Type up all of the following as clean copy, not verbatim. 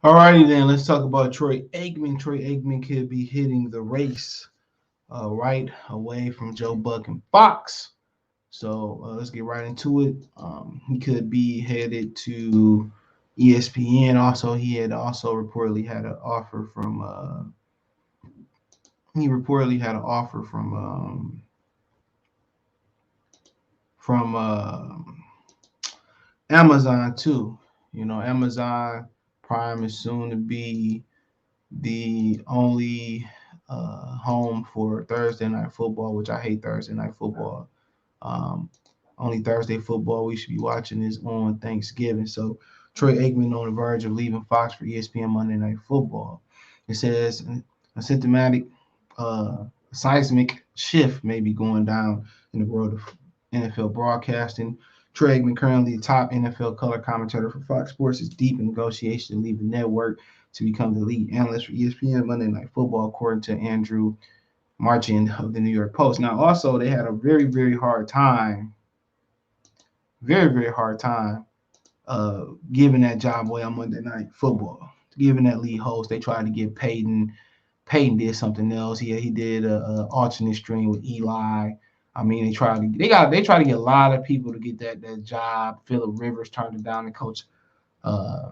All righty then, let's talk about Troy Aikman. Troy Aikman could be hitting the race right away from Joe Buck and Fox. So let's get right into it. He could be headed to ESPN. Also, he had also reportedly had an offer from. He reportedly had an offer from Amazon too. You know, Amazon Prime is soon to be the only home for Thursday night football, which I hate Thursday night football. Um, Only Thursday football we should be watching is on Thanksgiving. So Troy Aikman on the verge of leaving Fox for ESPN Monday Night Football. It says a symptomatic seismic shift may be going down in the world of NFL broadcasting. Troy Aikman, currently the top NFL color commentator for Fox Sports, is deep in negotiation to leave the network to become the lead analyst for ESPN Monday Night Football, according to Andrew Marchand of the New York Post. Now, also, they had a very hard time, very hard time giving that job away on Monday Night Football, giving that lead host. They tried to get Peyton. Peyton did something else. He did a alternate stream with Eli. I mean, they tried to get a lot of people to get that job. Phillip Rivers turned it down uh,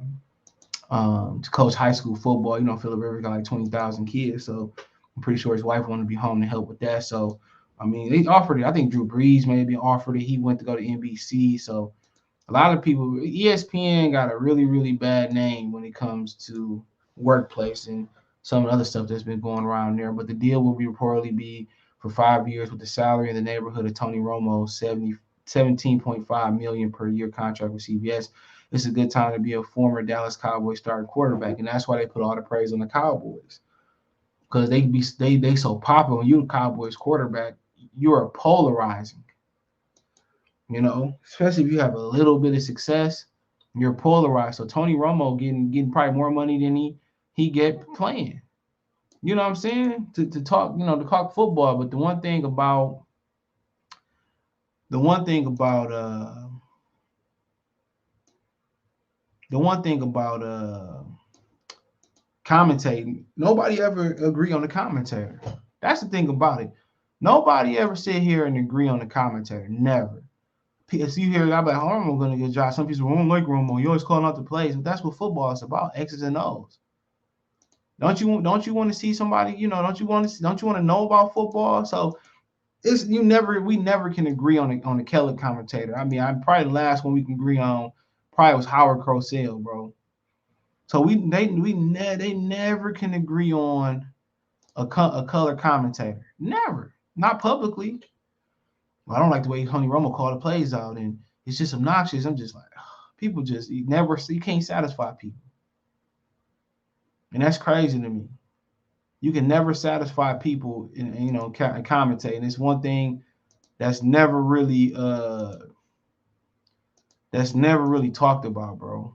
to coach high school football. You know, Phillip Rivers got like 20,000 kids, so I'm pretty sure his wife wanted to be home to help with that. So, I mean, they offered it. I think Drew Brees maybe offered it. He went to go to NBC. So, a lot of people, ESPN got a really bad name when it comes to workplace and some of the other stuff that's been going around there. But the deal will be reportedly be for 5 years with the salary in the neighborhood of Tony Romo's 17.5 million per year contract with CBS. It's a good time to be a former Dallas Cowboys starting quarterback, and that's why they put all the praise on the Cowboys because they so popular. When you're a Cowboys quarterback, you are polarizing. You know, especially if you have a little bit of success, you're polarized. So Tony Romo getting probably more money than he get playing. You know what I'm saying? To talk, to talk football. But the one thing about the one thing about commentating, nobody ever agree on the commentator. That's the thing about it. Nobody ever sit here and agree on the commentator. Never. If you hear, I'm like, Romo going to get a job. Some people don't like Romo. You always calling out the plays, but that's what football is about: X's and O's. Don't you want to see somebody? Don't you want to know about football? So we never can agree on the Kelly commentator. I mean, I'm probably the last one we can agree on. Probably was Howard Cosell, bro. So they never can agree on a color commentator. Never, not publicly. I don't like the way Tony Romo called the plays out, and it's just obnoxious. I'm just like, people just you can't satisfy people, and that's crazy to me. You can never satisfy people, in commentate. And it's one thing that's never really talked about, bro.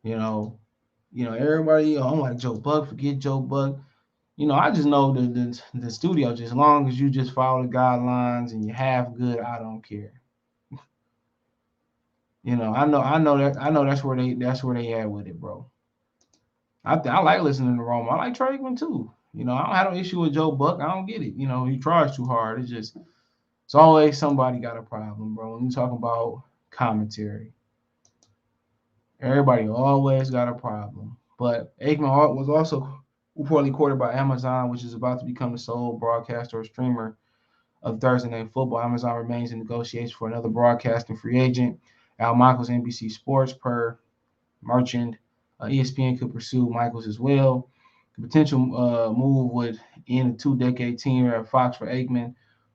You know, everybody. I'm like Joe Buck. Forget Joe Buck. I just know the studio. Just as long as you just follow the guidelines and you're half good, I don't care. I know that's where they at with it, bro. I like listening to Roma. I like Trey Aikman too. I don't have no issue with Joe Buck. I don't get it. He tries too hard. It's always somebody got a problem, bro. When you talk about commentary, everybody always got a problem. But Aikman was also reportedly courted by Amazon, which is about to become the sole broadcaster or streamer of Thursday Night Football. Amazon remains in negotiation for another broadcasting free agent. Al Michaels, NBC Sports, per Merchant. ESPN could pursue Michaels as well. The potential move would end a two-decade tenure at Fox for Aikman,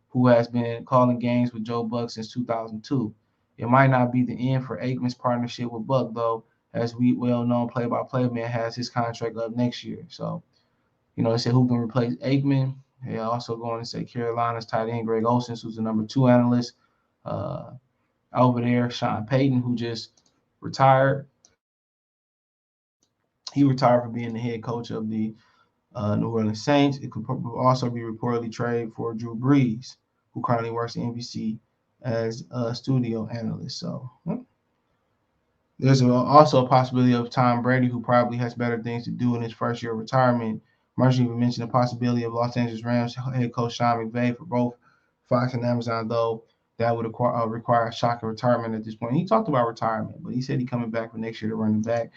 who has been calling games with Joe Buck since 2002. It might not be the end for Aikman's partnership with Buck, though, as we well-known play-by-play man has his contract up next year. So, they said who can replace Aikman. They also going to say Carolina's tight end Greg Olsen, who's the number 2 analyst uh, over there. Sean Payton, who just retired. He retired from being the head coach of the New Orleans Saints. It could also be reportedly traded for Drew Brees, who currently works at NBC as a studio analyst. So There's also a possibility of Tom Brady, who probably has better things to do in his first year of retirement. Marshall even mentioned the possibility of Los Angeles Rams head coach Sean McVay for both Fox and Amazon, though that would require a shocking retirement at this point. He talked about retirement, but he said he's coming back for next year to run the back.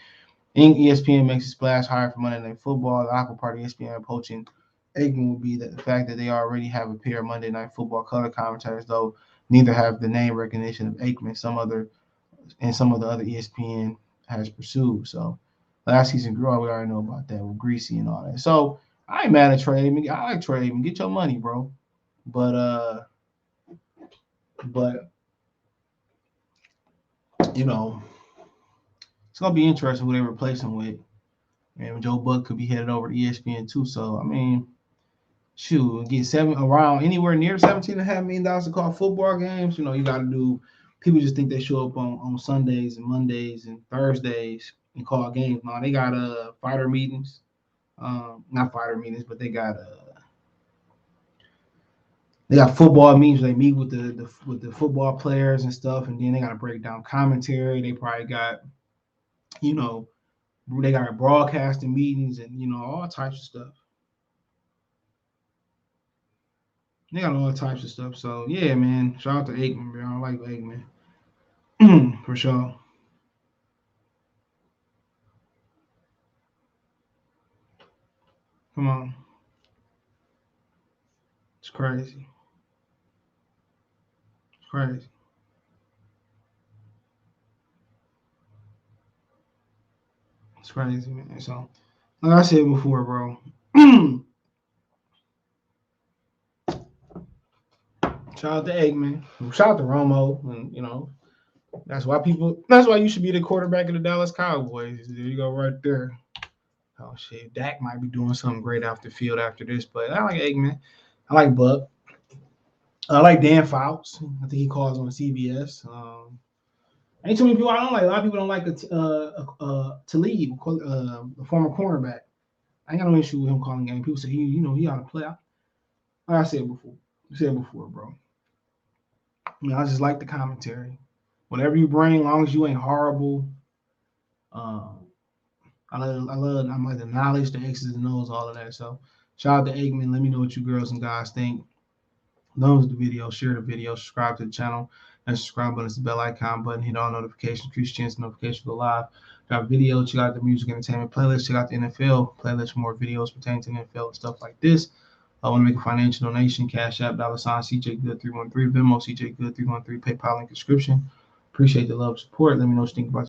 ESPN makes a splash higher for Monday Night Football. The awkward part of ESPN poaching Aikman would be that the fact that they already have a pair of Monday Night Football color commentators, though neither have the name recognition of Aikman. Some of the other ESPN has pursued. So last season, we already know about that with Greasy and all that. So I ain't mad at Trey Aikman. I like Trey Aikman. Get your money, bro. But but you know, it's gonna be interesting who they replace him with. And Joe Buck could be headed over to ESPN too. So I mean, shoot, get around anywhere near $17.5 million to call football games. You got to do. People just think they show up on Sundays and Mondays and Thursdays and call games. No, they got fighter meetings. Not fighter meetings, but they got football meetings. They meet with the football players and stuff, and then they got to break down commentary. They probably got, you know, they got broadcasting meetings and all types of stuff. They got all types of stuff. So yeah, man. Shout out to Aikman, bro. I like Aikman for sure. Come on, it's crazy. It's crazy. It's crazy, man. So like I said before, bro. Shout out to Aikman. Shout out to Romo, and that's why people. That's why you should be the quarterback of the Dallas Cowboys. There you go, right there. Oh shit, Dak might be doing something great off the field after this, but I like Aikman. I like Buck. I like Dan Fouts. I think he calls on CBS. Ain't too many people I don't like. A lot of people don't like Talib, the former cornerback. I ain't got no issue with him calling game. People say he ought to play. Like I said before, bro. I just like the commentary. Whatever you bring, as long as you ain't horrible. Um, I'm like the knowledge, the X's and O's, all of that. So shout out to Aikman. Let me know what you girls and guys think. Those the video, share the video, subscribe to the channel. And subscribe button is the bell icon button. Hit all notifications, increase chance notifications go live. Got video, check out the music entertainment playlist, check out the NFL playlist for more videos pertaining to the NFL and stuff like this. I want to make a financial donation, Cash App, $sign CJ Good 313, Venmo CJ Good 313, PayPal link description. Appreciate the love and support. Let me know what you think about